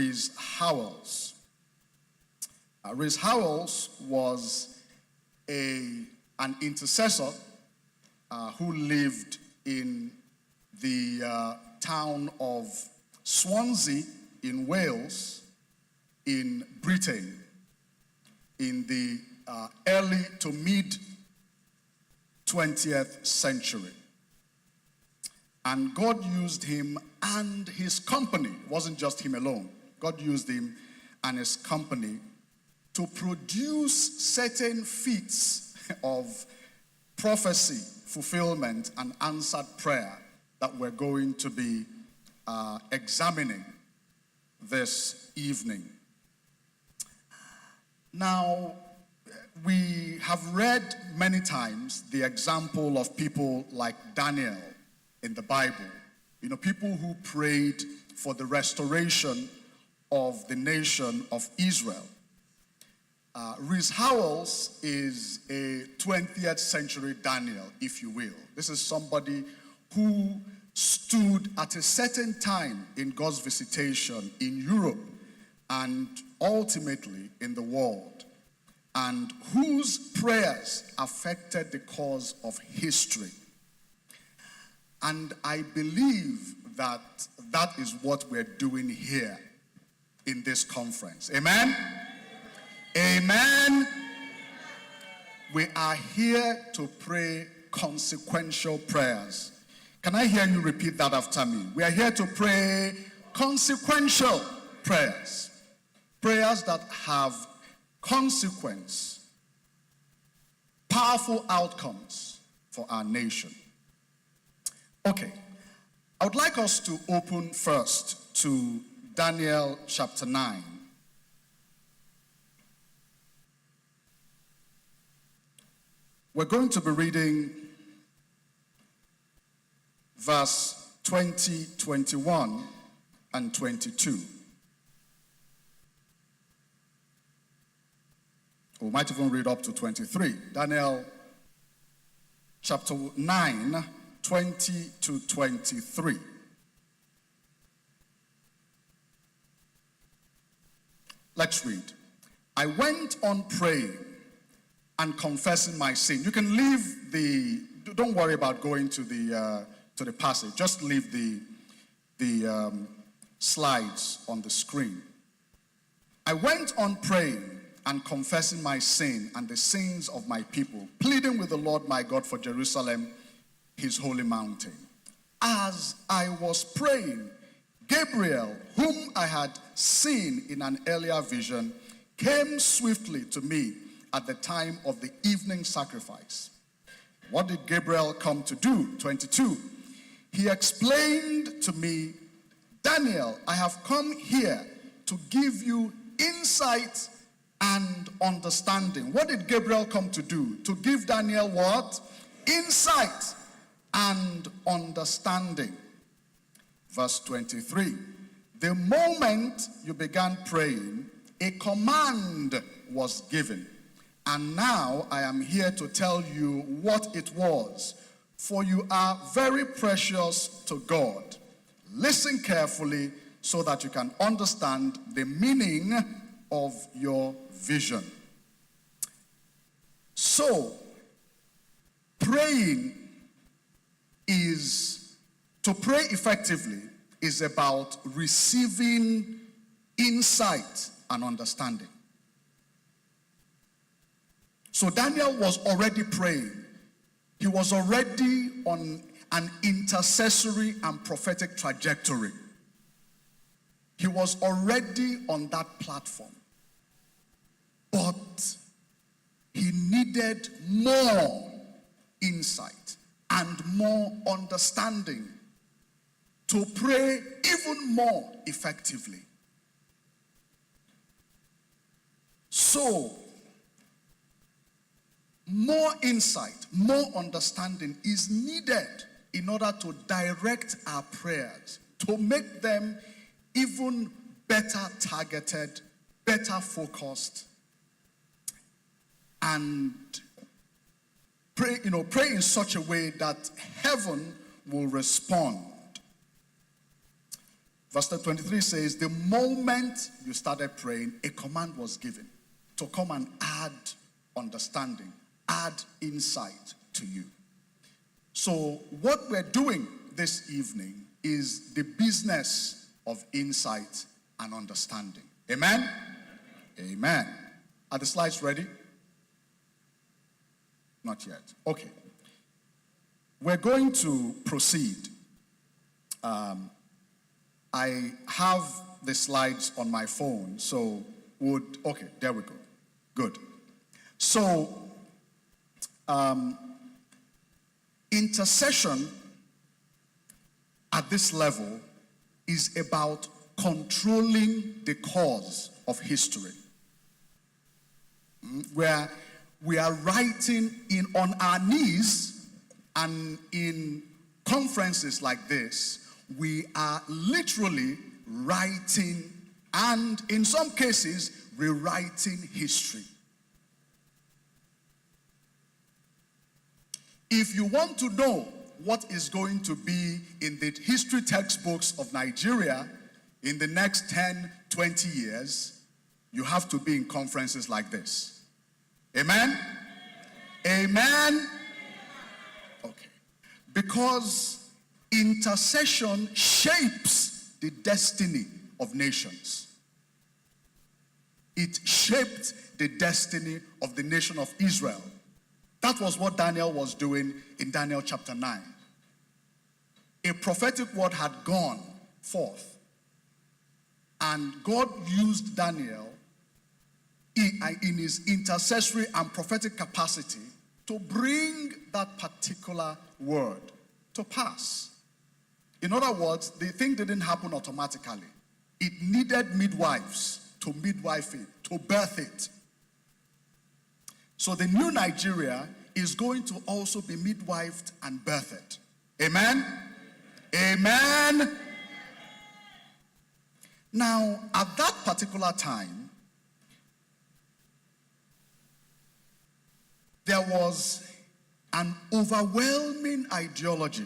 Rhys Howells. Rhys Howells was an intercessor who lived in the town of Swansea in Wales, in Britain, in the early to mid 20th century. And God used him and his company. It wasn't just him alone. God used him and his company to produce certain feats of prophecy, fulfillment, and answered prayer that we're going to be examining this evening. Now, we have read many times the example of people like Daniel in the Bible. You know, people who prayed for the restoration of the nation of Israel. Rhys Howells is a 20th century Daniel, if you will. This is somebody who stood at a certain time in God's visitation in Europe and ultimately in the world, and whose prayers affected the course of history. And I believe that that is what we're doing here in this conference. Amen? Amen. We are here to pray consequential prayers. Can I hear you repeat that after me? We are here to pray consequential prayers. Prayers that have consequence, powerful outcomes for our nation. Okay, I would like us to open first to Daniel chapter 9. We're going to be reading verse 20, 21, and 22. We might even read up to 23. Daniel chapter 9, 20 to 23. Let's read. I went on praying and confessing my sin. You can leave don't worry about going to the passage. Just leave the slides on the screen. I went on praying and confessing my sin and the sins of my people, pleading with the Lord my God for Jerusalem, his holy mountain. As I was praying, Gabriel, whom I had seen in an earlier vision, came swiftly to me at the time of the evening sacrifice. What did Gabriel come to do? 22. He explained to me, Daniel, I have come here to give you insight and understanding. What did Gabriel come to do? To give Daniel what? Insight and understanding. Verse 23. The moment you began praying, a command was given. And now I am here to tell you what it was, for you are very precious to God. Listen carefully so that you can understand the meaning of your vision. So, praying to pray effectively is about receiving insight and understanding. So Daniel was already praying. He was already on an intercessory and prophetic trajectory. He was already on that platform. But he needed more insight and more understanding to pray even more effectively. So, more insight, more understanding is needed in order to direct our prayers, to make them even better targeted, better focused, and pray in such a way that heaven will respond. Verse 23 says, the moment you started praying, a command was given to come and add understanding, add insight to you. So what we're doing this evening is the business of insight and understanding. Amen? Amen. Are the slides ready? Not yet. Okay. We're going to proceed. I have the slides on my phone, so okay, there we go. Good. So, intercession at this level is about controlling the cause of history. Where we are writing on our knees, and in conferences like this, we are literally writing and in some cases rewriting history. If you want to know what is going to be in the history textbooks of Nigeria in the next 10, 20 years, you have to be in conferences like this. Amen? Amen? Okay. Because intercession shapes the destiny of nations. It shaped the destiny of the nation of Israel. That was what Daniel was doing in Daniel chapter 9. A prophetic word had gone forth, and God used Daniel in his intercessory and prophetic capacity to bring that particular word to pass. In other words, the thing didn't happen automatically. It needed midwives to midwife it, to birth it. So the new Nigeria is going to also be midwifed and birthed. Amen? Amen? Now, at that particular time, there was an overwhelming ideology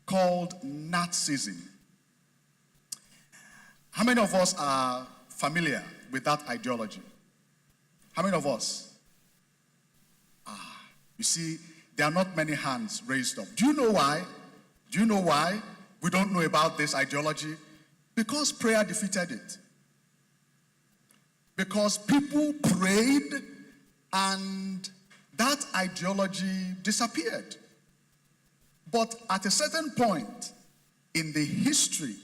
called Nazism. How many of us are familiar with that ideology? How many of us? You see, there are not many hands raised up. Do you know why? Do you know why we don't know about this ideology? Because prayer defeated it. Because people prayed and that ideology disappeared. But at a certain point in the history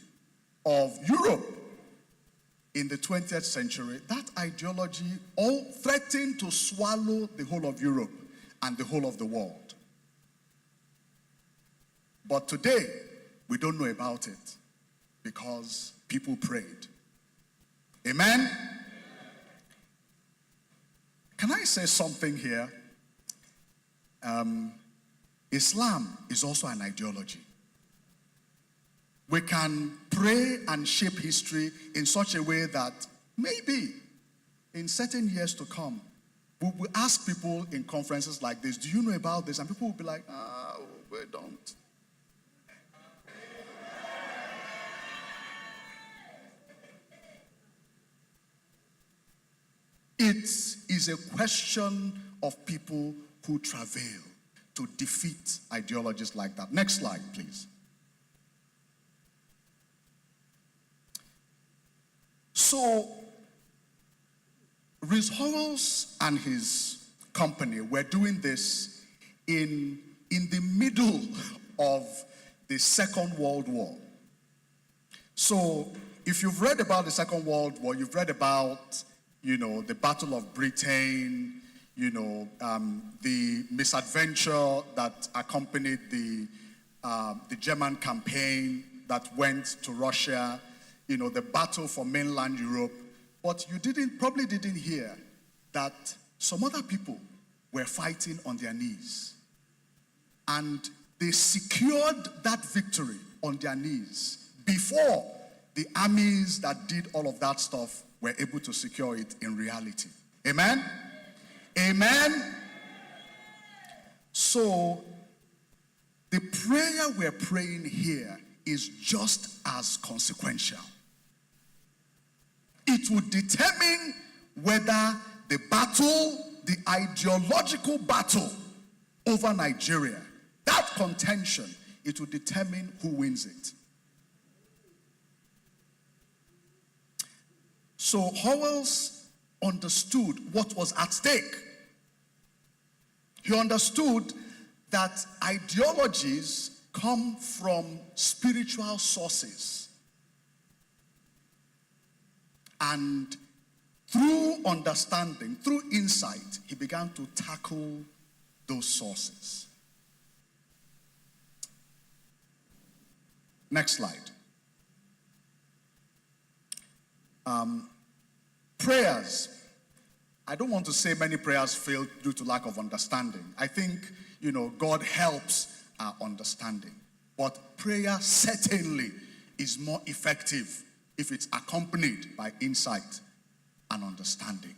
of Europe in the 20th century, that ideology all threatened to swallow the whole of Europe and the whole of the world. But today, we don't know about it because people prayed. Amen? Can I say something here? Islam is also an ideology. We can pray and shape history in such a way that maybe in certain years to come, we will ask people in conferences like this, do you know about this? And people will be like, we don't. It is a question of people who travail to defeat ideologies like that. Next slide, please. So, Rhys Howells and his company were doing this in the middle of the Second World War. So, if you've read about the Second World War, you've read about, the Battle of Britain, the misadventure that accompanied the German campaign that went to Russia, the battle for mainland Europe. But you probably didn't hear that some other people were fighting on their knees. And they secured that victory on their knees before the armies that did all of that stuff were able to secure it in reality. Amen? Amen? So, the prayer we're praying here is just as consequential. It would determine whether the battle, the ideological battle over Nigeria, that contention, it will determine who wins it. So Howells understood what was at stake. He understood that ideologies come from spiritual sources. And through understanding, through insight, he began to tackle those sources. Next slide. Prayers. I don't want to say many prayers fail due to lack of understanding. I think, God helps our understanding. But prayer certainly is more effective if it's accompanied by insight and understanding.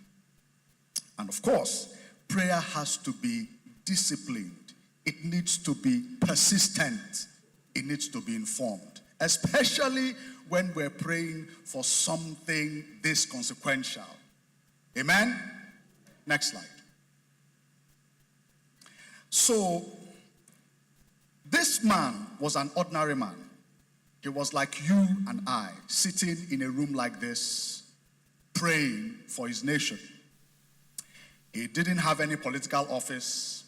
And of course, prayer has to be disciplined. It needs to be persistent. It needs to be informed, especially when we're praying for something this consequential. Amen? Next slide. So, this man was an ordinary man. He was like you and I, sitting in a room like this, praying for his nation. He didn't have any political office.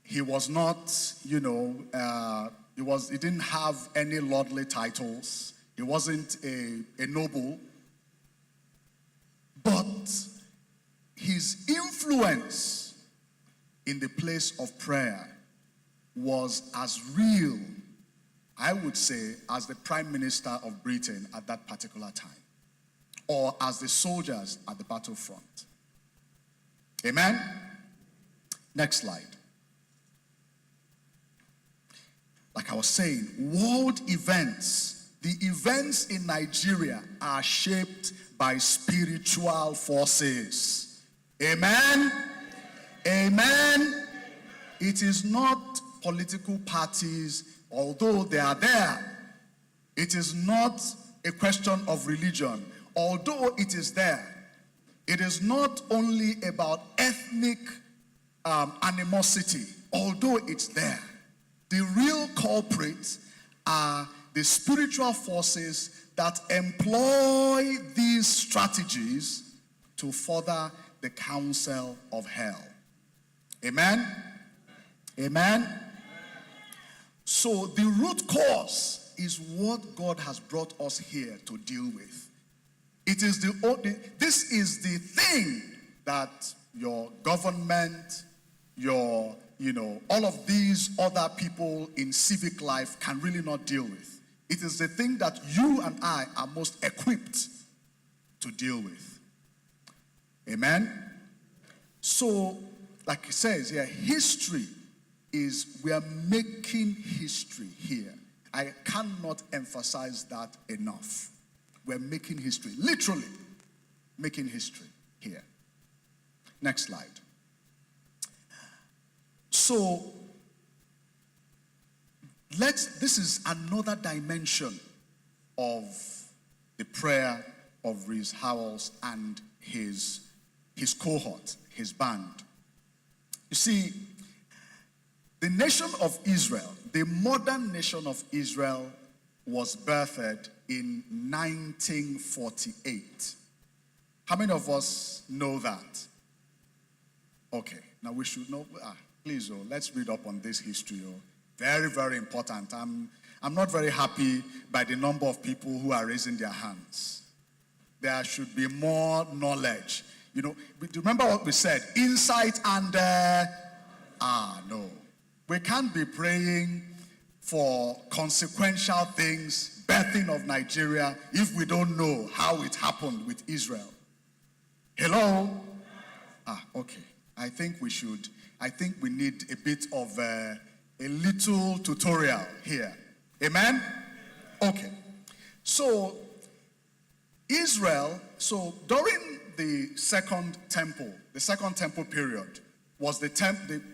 He was not, he didn't have any lordly titles. He wasn't a noble. But his influence in the place of prayer was as real, I would say, as the Prime Minister of Britain at that particular time, or as the soldiers at the battlefront. Amen? Next slide. Like I was saying, world events, the events in Nigeria are shaped by spiritual forces. Amen? Amen? It is not political parties, although they are there. It is not a question of religion, although it is there. It is not only about ethnic animosity, although it's there. The real culprits are the spiritual forces that employ these strategies to further the counsel of hell. Amen? Amen? So the root cause is what God has brought us here to deal with. This is the thing that your government, all of these other people in civic life can really not deal with. It is the thing that you and I are most equipped to deal with. Amen? So, like it says here, history we are making history here. I cannot emphasize that enough. We're making history, literally making history here. Next slide. So, this is another dimension of the prayer of Rees Howells and his cohort, his band. You see, the nation of Israel, the modern nation of Israel, was birthed in 1948. How many of us know that? Okay, now we should know. Please, let's read up on this history. Very, very important. I'm not very happy by the number of people who are raising their hands. There should be more knowledge. Remember what we said? Insight and no. We can't be praying for consequential things, birthing of Nigeria, if we don't know how it happened with Israel. Hello? Okay. I think we need a bit of a little tutorial here. Amen? Okay. So, Israel, during the Second Temple period was the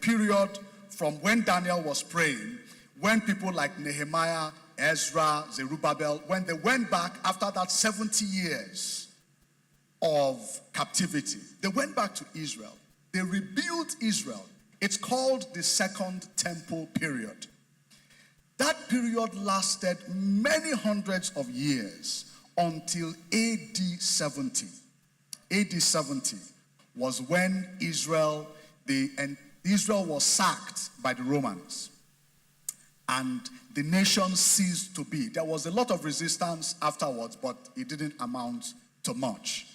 period from when Daniel was praying, when people like Nehemiah, Ezra, Zerubbabel, when they went back after that 70 years of captivity, they went back to Israel. They rebuilt Israel. It's called the Second Temple period. That period lasted many hundreds of years until AD 70. AD 70 was when Israel was sacked by the Romans, and the nation ceased to be. There was a lot of resistance afterwards, but it didn't amount to much.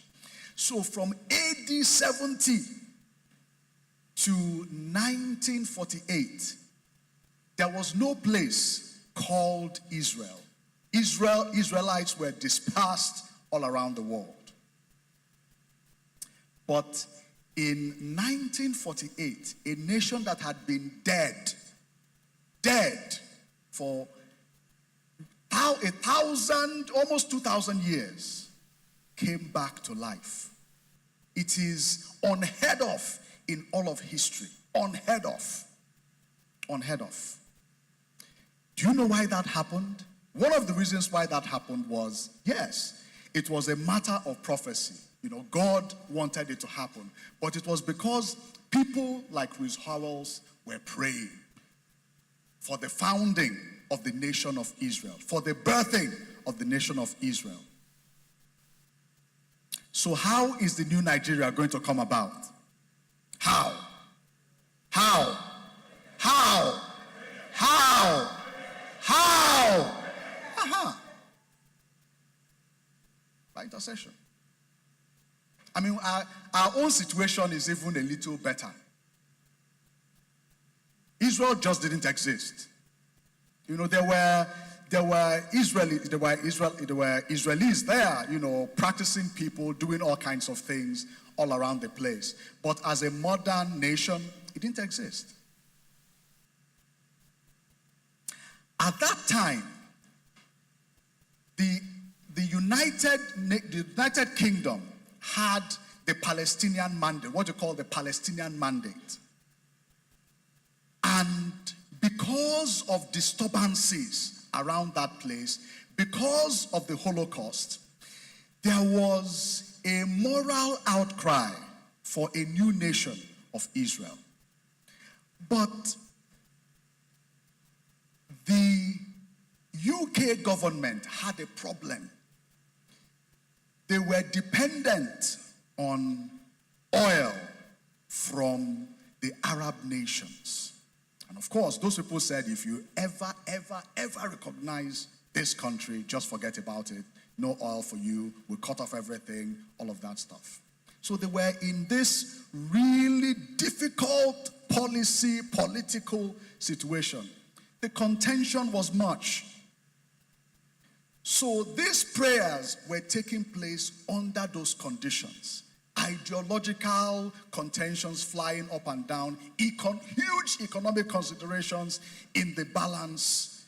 So from AD 70 to 1948, there was no place called Israel. Israelites were dispersed all around the world. But in 1948, a nation that had been dead for 1,000, almost 2,000 years, came back to life. It is unheard of in all of history. Unheard of. Unheard of. Do you know why that happened? One of the reasons why that happened was, yes, it was a matter of prophecy. You know, God wanted it to happen. But it was because people like Rhys Howells were praying for the founding of the nation of Israel, for the birthing of the nation of Israel. So how is the new Nigeria going to come about? How? How? How? How? How? By intercession. I mean, our own situation is even a little better. Israel just didn't exist. You know, there were Israelis there, you know, practicing people, doing all kinds of things all around the place. But as a modern nation, it didn't exist. At that time, the United Kingdom had the Palestinian mandate, what you call the Palestinian mandate. And because of disturbances around that place, because of the Holocaust, there was a moral outcry for a new nation of Israel. But the UK government had a problem. They were dependent on oil from the Arab nations. And of course, those people said, if you ever recognize this country, just forget about it. No oil for you. We'll cut off everything, all of that stuff. So they were in this really difficult political situation. The contention was much. So these prayers were taking place under those conditions. Ideological contentions flying up and down, huge economic considerations in the balance.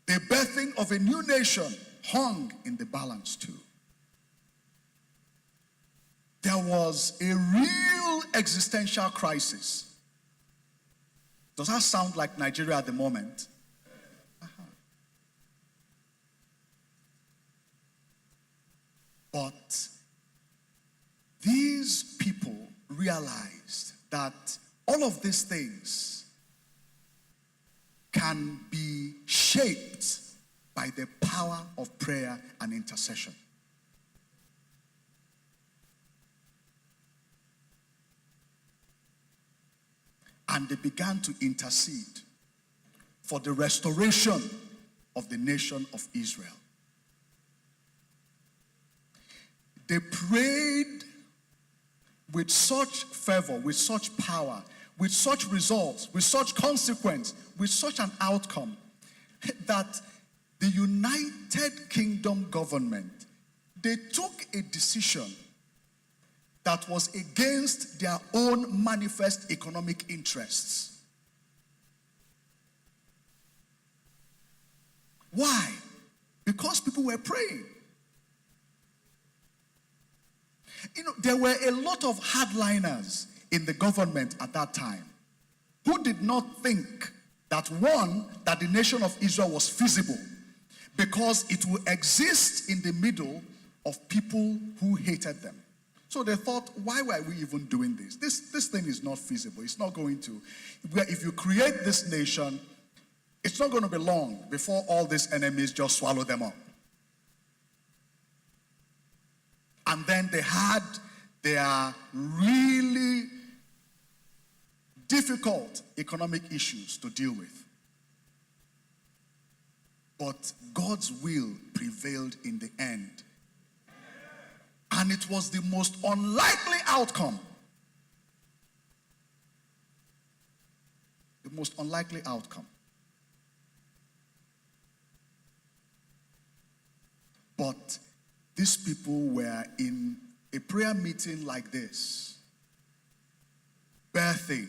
The birthing of a new nation hung in the balance too. There was a real existential crisis. Does that sound like Nigeria at the moment? But these people realized that all of these things can be shaped by the power of prayer and intercession. And they began to intercede for the restoration of the nation of Israel. They prayed with such fervor, with such power, with such results, with such consequence, with such an outcome, that the United Kingdom government, they took a decision that was against their own manifest economic interests. Why? Because people were praying. You know, there were a lot of hardliners in the government at that time who did not think that one, that the nation of Israel was feasible because it will exist in the middle of people who hated them. So they thought, why were we even doing this? This thing is not feasible. It's not going to. If you create this nation, it's not going to be long before all these enemies just swallow them up. And then they had their really difficult economic issues to deal with. But God's will prevailed in the end. And it was the most unlikely outcome. The most unlikely outcome. But these people were in a prayer meeting like this, birthing,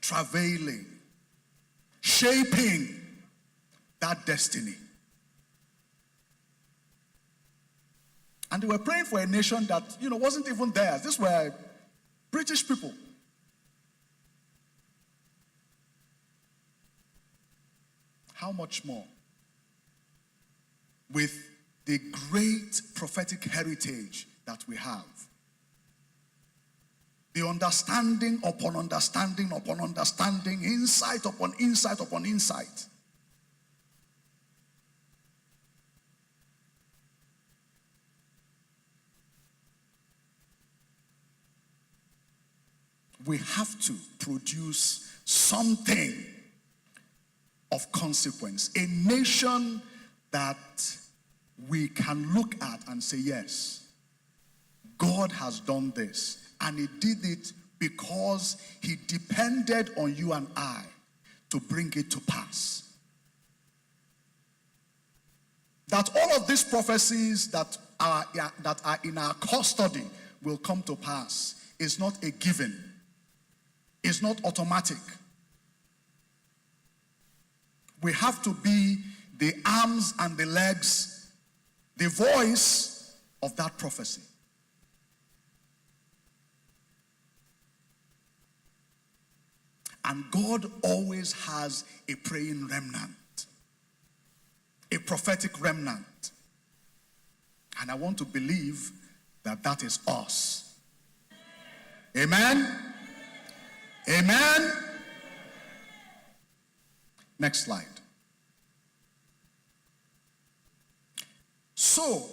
travailing, shaping that destiny. And they were praying for a nation that, wasn't even theirs. These were British people. How much more with the great prophetic heritage that we have? The understanding upon understanding upon understanding, insight upon insight upon insight. We have to produce something of consequence. A nation that we can look at and say, yes, God has done this. And he did it because he depended on you and I to bring it to pass. That all of these prophecies that are in our custody will come to pass is not a given. It's not automatic. We have to be the arms and the legs, the voice of that prophecy. And God always has a praying remnant, a prophetic remnant. And I want to believe that that is us. Amen? Amen? Next slide. So,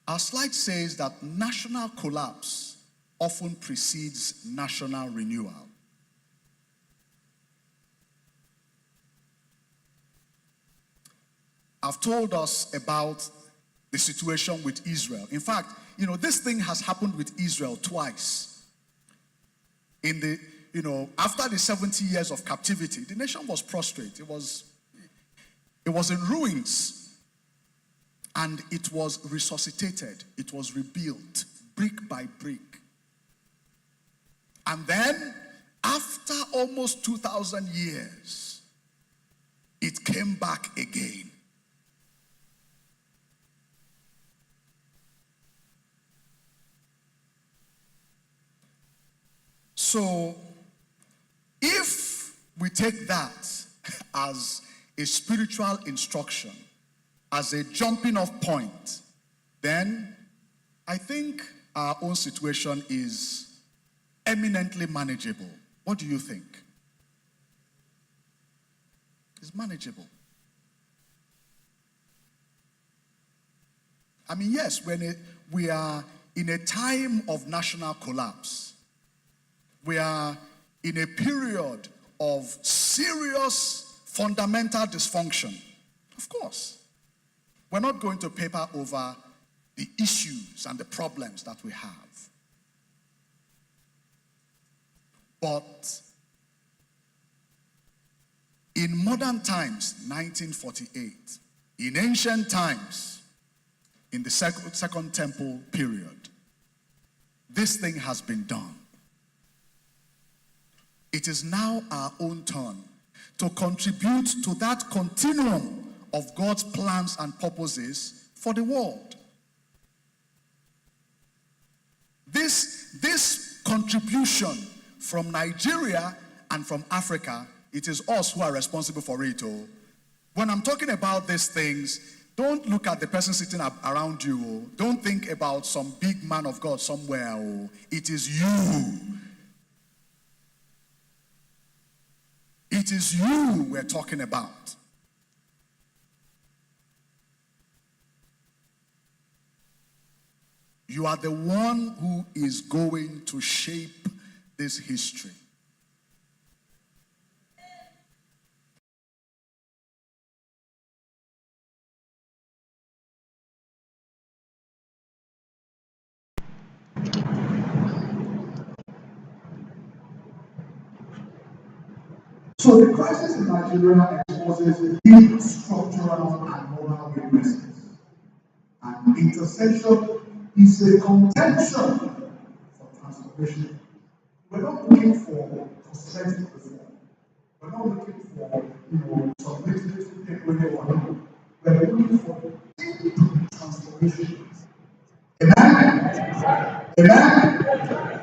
our slide says that national collapse often precedes national renewal. I've told us about the situation with Israel. In fact, this thing has happened with Israel twice. After the 70 years of captivity, the nation was prostrate. It was in ruins. And it was resuscitated. It was rebuilt, brick by brick. And then, after almost 2,000 years, it came back again. So, if we take that as a spiritual instruction, as a jumping off point, then I think our own situation is eminently manageable. What do you think? It's manageable. I mean, yes, we are in a time of national collapse. We are in a period of serious fundamental dysfunction. Of course. We're not going to paper over the issues and the problems that we have. But in modern times, 1948, in ancient times, in the Second Temple period, this thing has been done. It is now our own turn to contribute to that continuum of God's plans and purposes for the world. This contribution from Nigeria and from Africa, it is us who are responsible for it. Oh. When I'm talking about these things, don't look at the person sitting around you. Oh. Don't think about some big man of God somewhere. Oh. It is you. It is you we're talking about. You are the one who is going to shape this history. So the crisis in Nigeria exposes deep structural and moral weaknesses. And intercession is a contention for transformation. We're not looking for cosmetic reform. We're not looking for, some little takeaway or no. We're looking for deep transformation. Amen? Amen?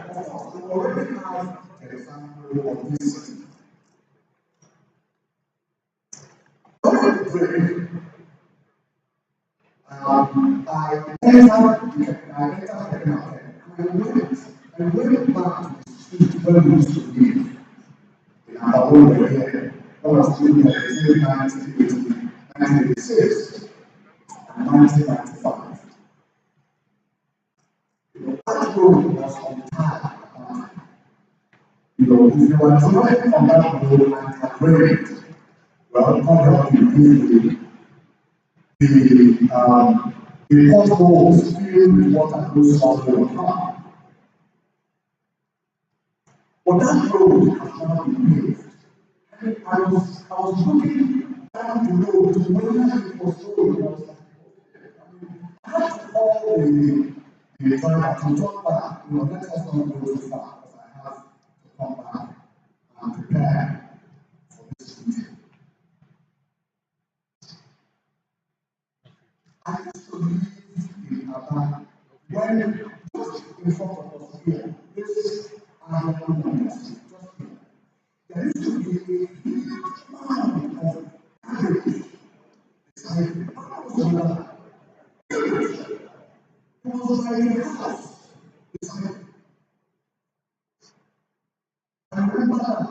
Of course, we already have an example of this city. When we pray, I entered the market. I went back to the street where we used to live. In our own area. That was between 1986 and 1995. That road was on time. If you were driving on that road and it rained, well, God help you the potholes filled with water goes out of your car. But that road has now been paved. And I was looking down the road to where it was going. I had to call the driver to talk back, let us not go too far, because I have to come back and prepare for this meeting. I used to live in Aba when just in front of us here, this Iron University, just here. There used to be a huge mound of cabbage beside me. I was like a house beside me. I remember that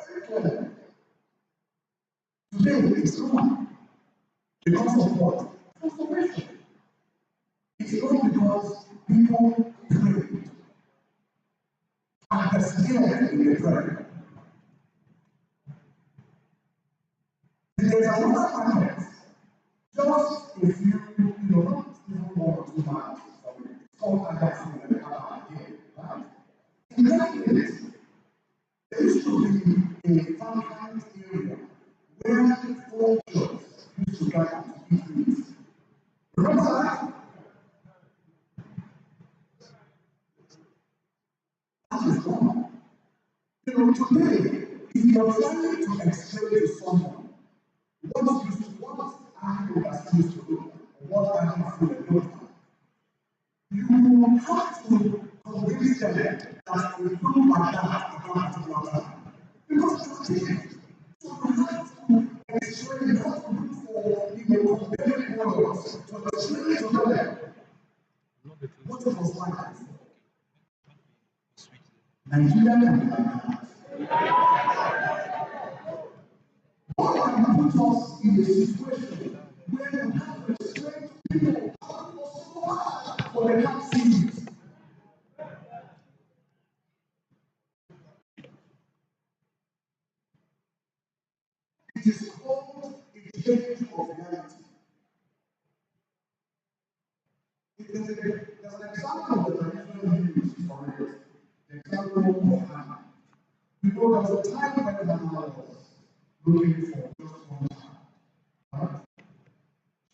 very clearly. Today it's gone because of what? Transformation. It's not because people prayed and persevered in the prayer. There's another market. Just if you not even want to match some other thing that happened here, right? In that place, there used to be a vacant area where vultures used to gather to eat meat. Remember that? That is gone. Today, if you are trying to explain to someone what animals used to look like, what animals would look like, you have to convince them that we do like that at that particular time. Because that's it. So you have to explain, you have to look for compelling words to explain to them what it was like before. Nigeria can be like that. God can put us in a situation where you have to explain to people how it was so hard for the last seasons. It is called a change of reality. There's an example that I usually use for it. The example of Hannah. There was a time when Hannah was looking for just one child. Right?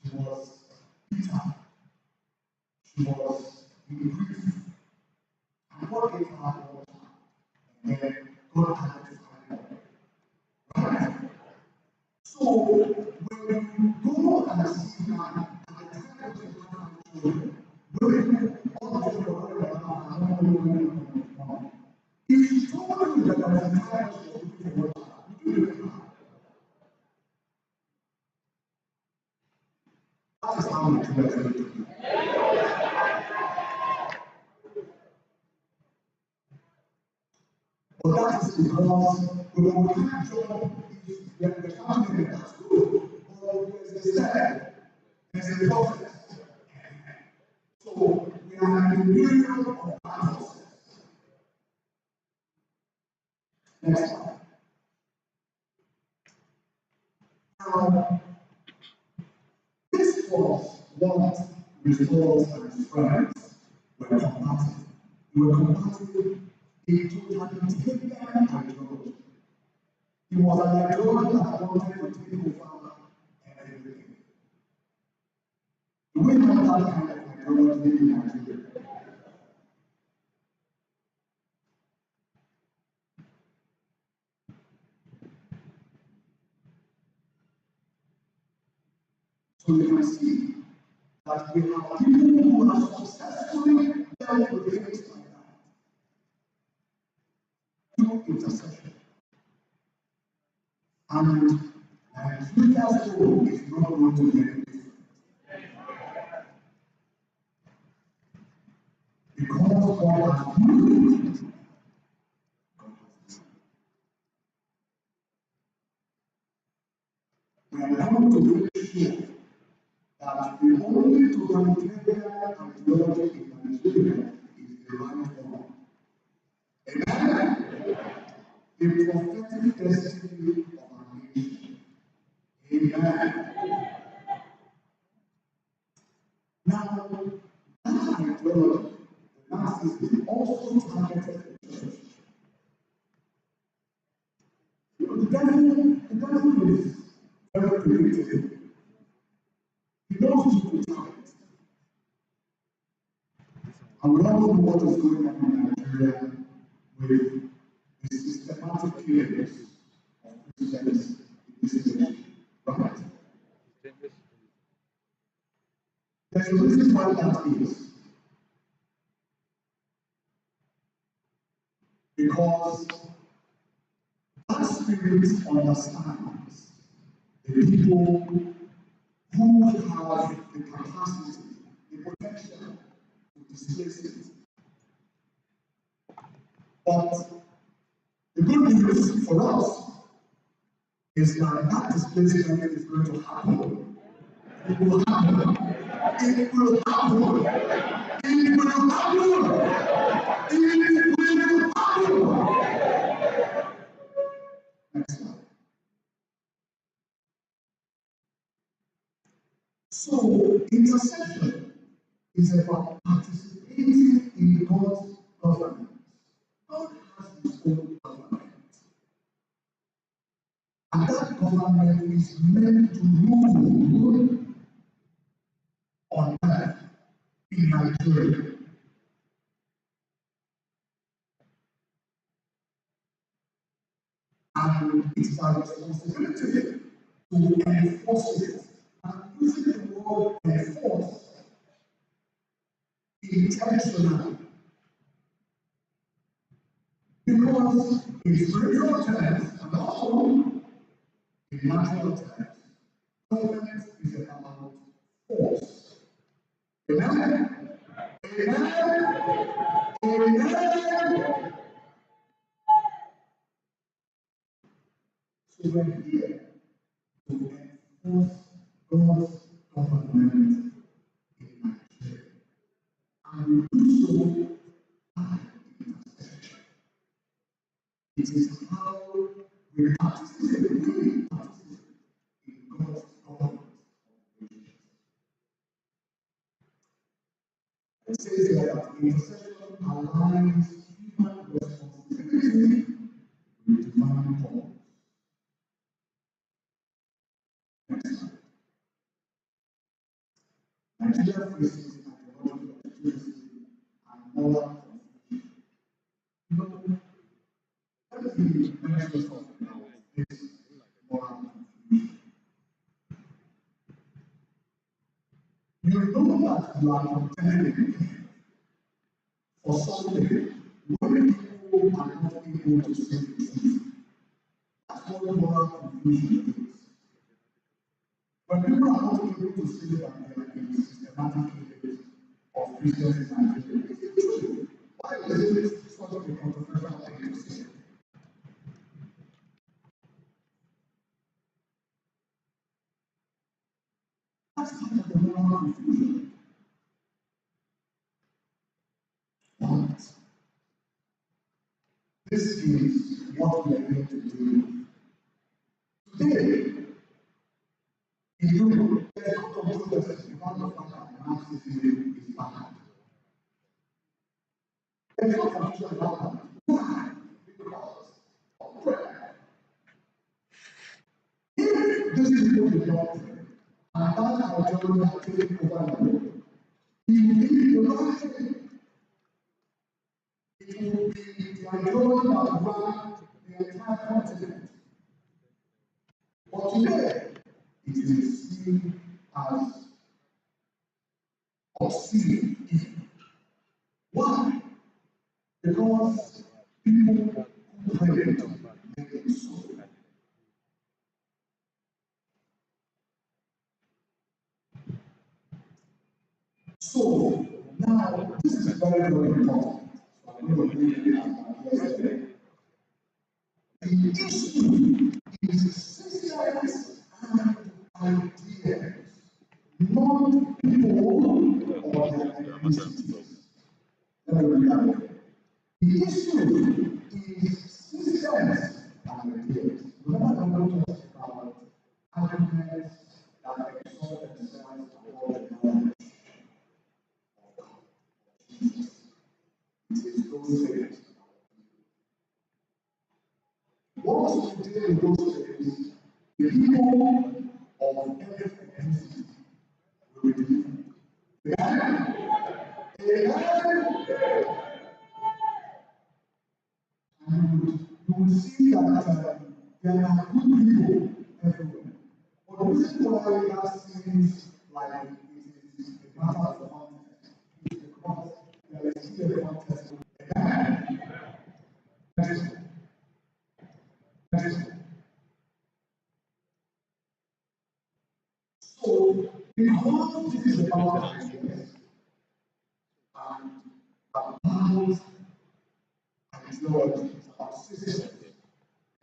She was bitter. She was in grief. And God gave her one child. And then God had to find her. Right? So when you go and see Hannah, at the time of the children, if she told you that there was a time she was That is how we do it. But that is because we can't join the family that's good. But there's a step, there's a process. So we are in the middle of that process. Next slide. Now, this was what Restores and his friends were combating. They were combating a totalitarian ideology. It was an ideology that wanted to take over everything. Do we have that kind of ideology in Nigeria? So you can see that we have people who have successfully dealt with things like that through intercession. And Nigeria's role is not going to be any different. Because God has moved. We are going to make sure that the only totalitarian ideology in Nigeria is the right one. Amen. The prophetic destiny of our nation. Amen. Now, that ideology, the Nazis, also targeted the church. The devil is very predictable. He knows who to target. And we all know what is going on in Nigeria with the systematic killings of Christians in this nation. Right? There's a reason why that is. Because that spirit understands the people who have the capacity, the potential to displace it. But the good news for us is that that displacement is going to happen. It will happen. It will happen. It will happen. It will happen. Next slide. So, intercession is about participating in God's government. God has his own government. And that government is meant to rule on earth in Nigeria. And it is our responsibility to enforce it. And using the word enforce intentionally. Because in spiritual terms and also in natural terms, government is about force. Amen? Amen? Amen? So we're here to enforce God's government in Nigeria. And we do so by intercession. It is how we participate in God's government. It says here that intercession aligns human responsibility with divine call. Next slide. Nigeria faces ideological security and moral confusion. You know, let me mention something about this moral confusion. You know that you are contending for something when people are not able to say the truth. That's what moral confusion is. When people are not able to say that they are Christians in Nigeria. It's true. Why is it such a controversial thing to say? That's part of the moral confusion. But this is what we are going to do. Today, in Europe, there's a lot of protesters because of the fact that Marxism is bad. There's no confusion about that. Why? Because of prayer. If this is what we don't pray, and that our children are taking over the world, it will be the right thing. It will be the ideology that run the entire continent. But today, it is seen as obscene evil. Why? Because people who pray to make it so. So now this is very, very important. So I'm going to read it yesterday. The issue is systems and ideas, not people or their ethnicities. Let me read that again. The issue is systems and ideas. Remember, I'm going to talk about arguments that exalt themselves above the knowledge of God. It is those things. Once we deal with those things, the people of every ethnicity will be different. Amen? Amen? And you will see that there are good people everywhere. But the reason why that seems like it is a matter of context is because there is still a context. Amen? So, because this is about ideas and about ideologies, about systems,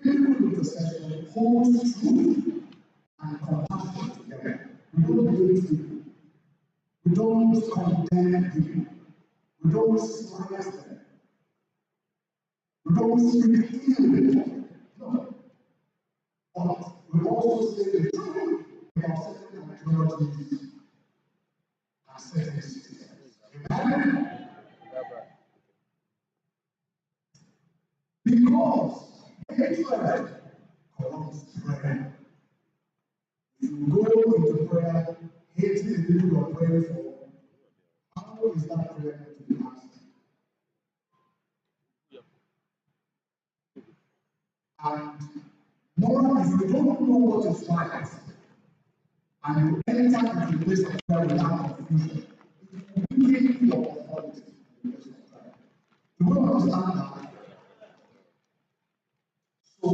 biblical intercession holds truth and compassion together. We don't hate people. We don't condemn people. We don't slice them. We don't speak ill of them. No. But we also say the truth about certain ideologies and certain systems. Amen? Because hatred corrupts prayer. If you go into prayer, hating the people you are praying for, how is that prayer going to be answered? And more, if you don't know what is right, and you enter into the place of prayer without confusion, it will weaken your authority in the place of prayer. You will understand that. So,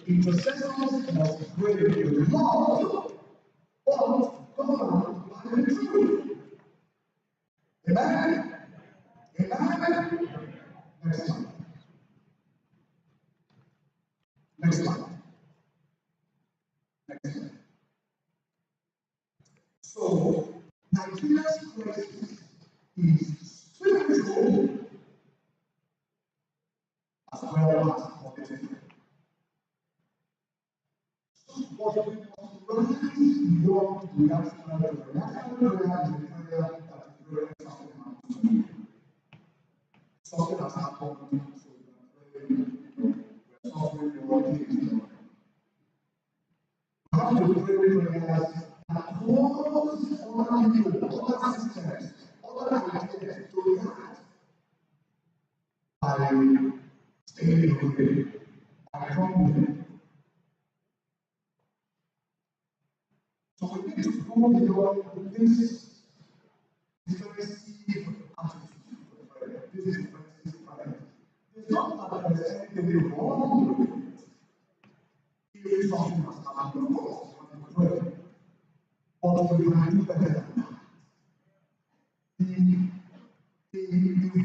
intercessors must pray with love, but governed by the truth. Amen? Amen? Next slide. Next slide. Next slide. So, Nigeria's crisis is spiritual as well as political. But we must rise beyond reactionary prayer. Reactionary prayer is a prayer that is very something happens. Something has happened, so we are praying, we are suffering for things. We have to pray prayers that cause other people, other systems, other ideas to react by staying away, by crumbling. So we need to go beyond this defensive attitude to prayer. This is defensive prayer. It's not that there is anything wrong with it. If something has happened, of course, we have to pray. But we can do better than that.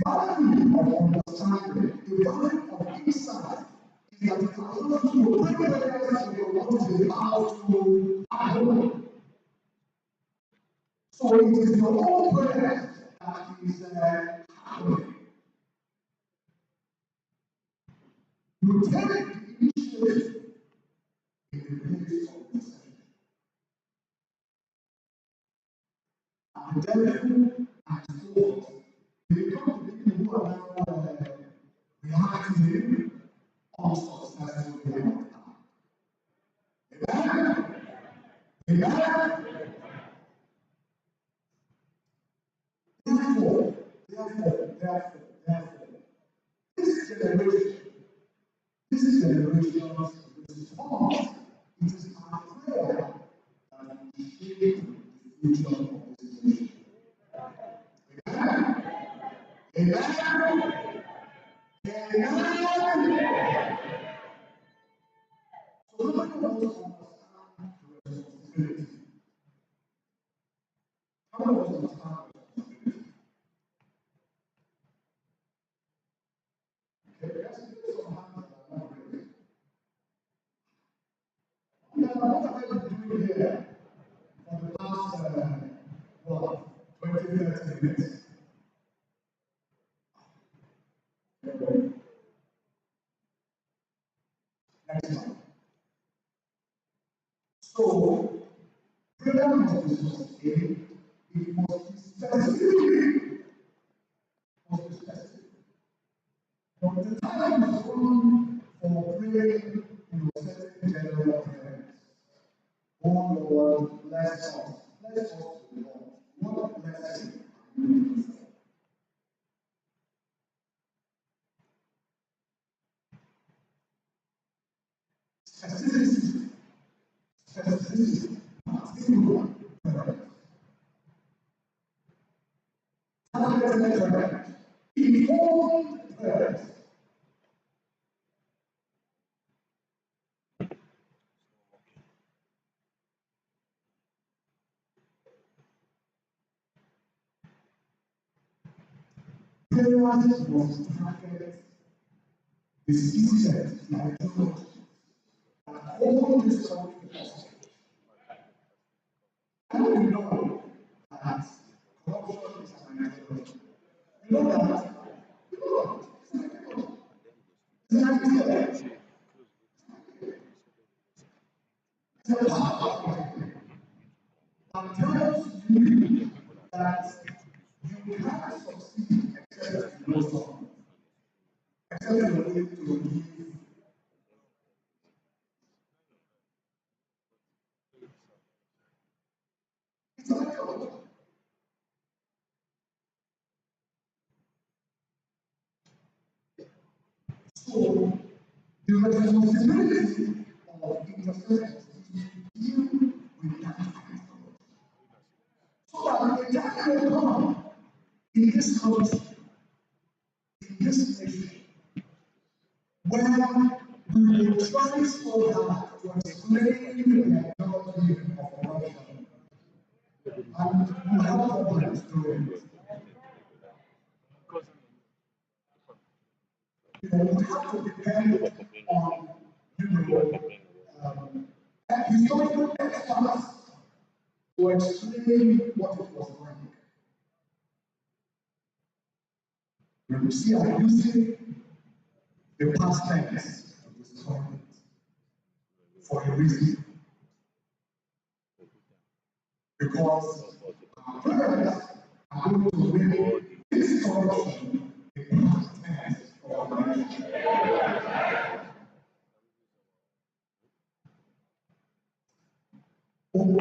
value of understanding, the value of insight, is that it allows you to pray prayers you what is about to happen. So it is your own prayer that is happening. You take the initiative in the place of intercession. And the devil and so they become the people who are now reacting unsuccessfully all the time. Amen? Amen? Therefore, this generation's response, it is our prayer that will shape the future of this nation. Amen? Amen? Amen? So let me also understand the responsibility. How do we understand responsibility? Okay, let's get some hands that are not raised. Now, what have I been doing here for the past, 20, 30 minutes? Next one. So, prayer must be sustained. It must be specific. Must be specific. But the time is gone for praying, certain general prayers. Oh Lord, bless us. Bless us to the Lord. What blessing are you looking for? Specificity. Specificity. Particular prayers. Targeted prayers. Informed prayers. Prayers must target the system, the ideology that hold this country hostage. I know you know that corruption is an ideology. You know that. You know that. It's an idea. It's a power that tells you that you can't succeed except you know something. Except you need to live. It's an ideology. So, the responsibility of intercessors is to deal with that ideology. So that the time will come in this country, in this nation, where we will try so hard to explain the ideology of corruption, and we have problems doing it. We have to depend on, historical experts to explain what it was like. When we see are using the past tense to describe it for a reason. Because our prayers are going to bring this corruption the past tense of our nation. Oh,